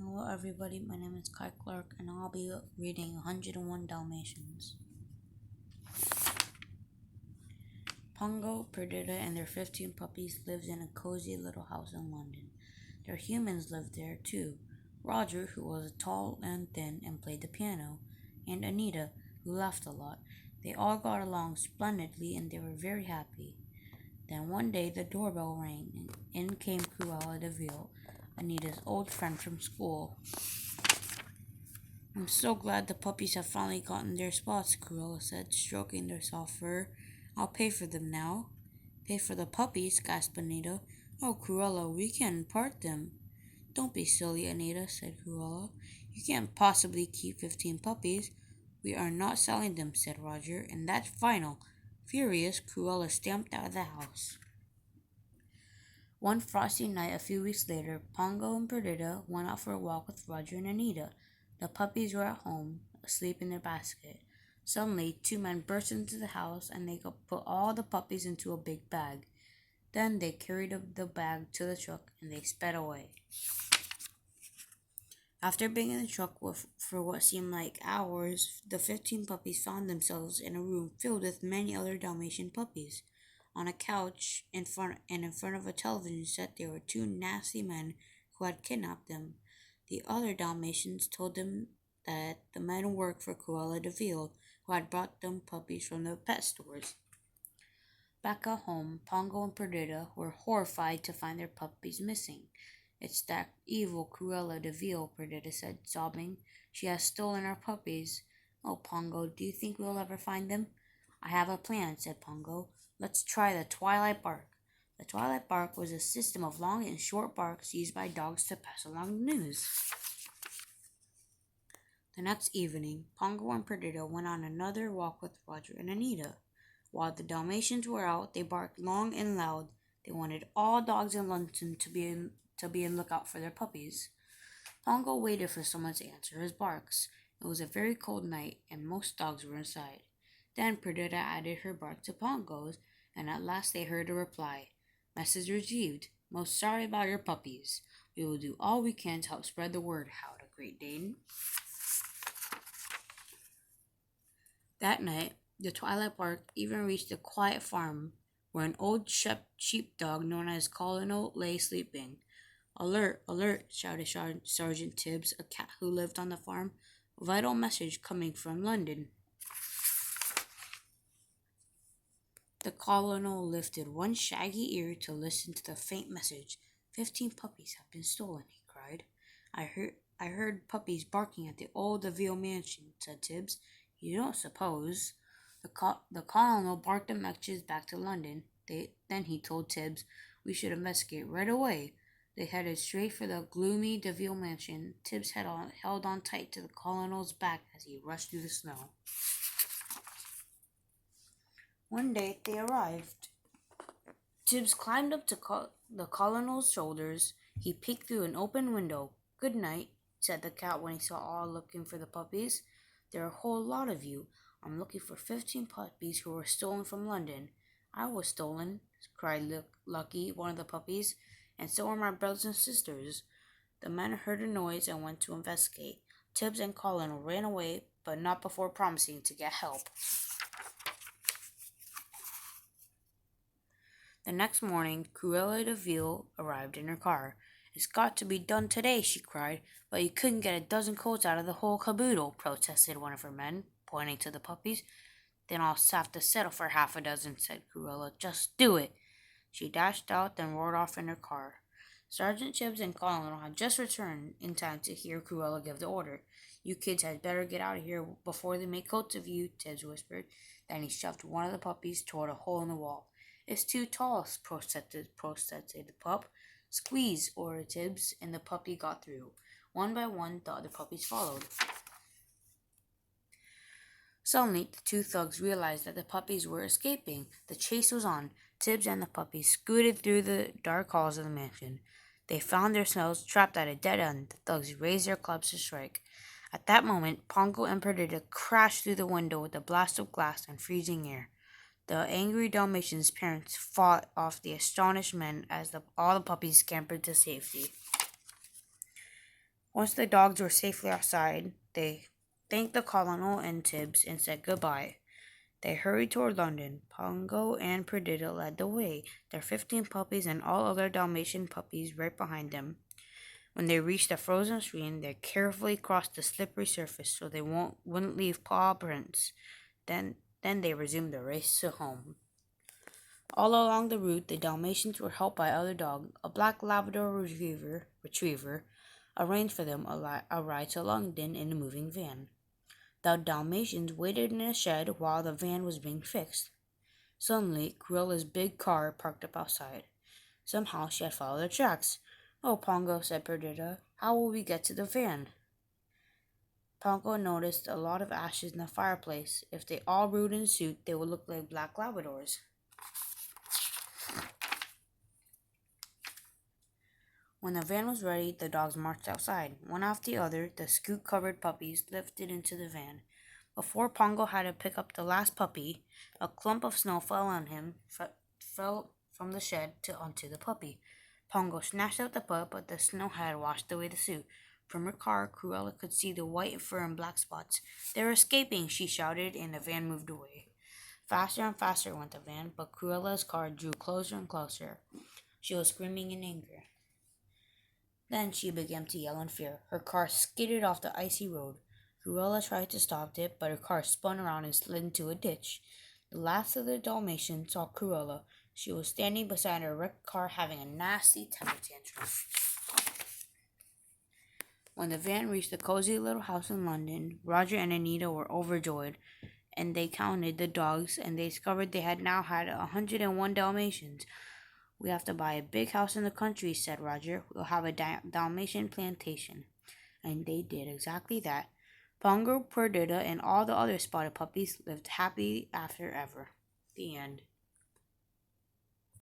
Hello everybody, my name is Kai Clark and I'll be reading 101 Dalmatians. Pongo, Perdita, and their 15 puppies lived in a cozy little house in London. Their humans lived there too. Roger, who was tall and thin and played the piano, and Anita, who laughed a lot. They all got along splendidly and they were very happy. Then one day the doorbell rang and in came Cruella de Vil, Anita's old friend from school. I'm so glad the puppies have finally gotten their spots, Cruella said, stroking their soft fur. I'll pay for them now. Pay for the puppies, gasped Anita. Oh, Cruella, we can't part them. Don't be silly, Anita, said Cruella. You can't possibly keep 15 puppies. We are not selling them, said Roger, and that's final. Furious, Cruella stamped out of the house. One frosty night a few weeks later, Pongo and Perdita went out for a walk with Roger and Anita. The puppies were at home, asleep in their basket. Suddenly, two men burst into the house and they put all the puppies into a big bag. Then they carried the bag to the truck and they sped away. After being in the truck for what seemed like hours, the 15 puppies found themselves in a room filled with many other Dalmatian puppies. On a couch in front of a television set there were two nasty men who had kidnapped them. The other Dalmatians told them that the men worked for Cruella de Vil, who had brought them puppies from the pet stores. Back at home, Pongo and Perdita were horrified to find their puppies missing. It's that evil Cruella de Vil, Perdita said, sobbing. She has stolen our puppies. Oh, Pongo, do you think we'll ever find them? I have a plan, said Pongo. Let's try the twilight bark. The twilight bark was a system of long and short barks used by dogs to pass along the news. The next evening, Pongo and Perdita went on another walk with Roger and Anita. While the Dalmatians were out, they barked long and loud. They wanted all dogs in London to be in lookout for their puppies. Pongo waited for someone to answer his barks. It was a very cold night, and most dogs were inside. Then Perdita added her bark to Pongo's, and at last they heard a reply. Message received. Most sorry about your puppies. We will do all we can to help spread the word, howled a Great Dane. That night, the twilight bark even reached a quiet farm where an old sheepdog known as Colonel lay sleeping. Alert, alert, shouted Sergeant Tibbs, a cat who lived on the farm. Vital message coming from London. The colonel lifted one shaggy ear to listen to the faint message. 15 puppies have been stolen, he cried. I heard puppies barking at the old de Vil mansion, said Tibbs. You don't suppose. The colonel barked the messages back to London. Then he told Tibbs, we should investigate right away. They headed straight for the gloomy de Vil mansion. Tibbs held on tight to the colonel's back as he rushed through the snow. One day they arrived. Tibbs climbed up to the colonel's shoulders. He peeked through an open window. Good night, said the cat when he saw all looking for the puppies. There are a whole lot of you. I'm looking for 15 puppies who were stolen from London. I was stolen, cried Lucky, one of the puppies, and so were my brothers and sisters. The men heard a noise and went to investigate. Tibbs and Colonel ran away, but not before promising to get help. The next morning, Cruella de Vil arrived in her car. It's got to be done today, she cried, but you couldn't get a dozen coats out of the whole caboodle, protested one of her men, pointing to the puppies. Then I'll have to settle for half a dozen, said Cruella. Just do it. She dashed out, then roared off in her car. Sergeant Tibbs and Colonel had just returned in time to hear Cruella give the order. You kids had better get out of here before they make coats of you, Tibbs whispered. Then he shoved one of the puppies toward a hole in the wall. It's too tall, protested the pup. Squeeze, ordered Tibbs, and the puppy got through. One by one, the other puppies followed. Suddenly, the two thugs realized that the puppies were escaping. The chase was on. Tibbs and the puppies scooted through the dark halls of the mansion. They found themselves trapped at a dead end. The thugs raised their clubs to strike. At that moment, Pongo and Perdita crashed through the window with a blast of glass and freezing air. The angry Dalmatian's parents fought off the astonished men as all the puppies scampered to safety. Once the dogs were safely outside, they thanked the colonel and Tibbs and said goodbye. They hurried toward London. Pongo and Perdita led the way, their 15 puppies and all other Dalmatian puppies right behind them. When they reached the frozen stream, they carefully crossed the slippery surface so they wouldn't leave paw prints. Then they resumed the race to home. All along the route, the Dalmatians were helped by other dogs. A black Labrador retriever arranged for them a ride to London in a moving van. The Dalmatians waited in a shed while the van was being fixed. Suddenly, Cruella's big car parked up outside. Somehow she had followed the tracks. "Oh, Pongo," said Perdita, "how will we get to the van?" Pongo noticed a lot of ashes in the fireplace. If they all brewed in suit, they would look like black Labradors. When the van was ready, the dogs marched outside. One after the other, the scoot-covered puppies lifted into the van. Before Pongo had to pick up the last puppy, a clump of snow fell on him, fell from the shed onto the puppy. Pongo snatched out the pup, but the snow had washed away the suit. From her car, Cruella could see the white fur and black spots. "They're escaping!" she shouted, and the van moved away. Faster and faster went the van, but Cruella's car drew closer and closer. She was screaming in anger. Then she began to yell in fear. Her car skidded off the icy road. Cruella tried to stop it, but her car spun around and slid into a ditch. The last of the Dalmatians saw Cruella. She was standing beside her wrecked car having a nasty temper tantrum. When the van reached the cozy little house in London, Roger and Anita were overjoyed, and they counted the dogs, and they discovered they had now had 101 Dalmatians. "We have to buy a big house in the country," said Roger. "We'll have a Dalmatian plantation." And they did exactly that. Pongo, Perdita, and all the other spotted puppies lived happy after ever. The end.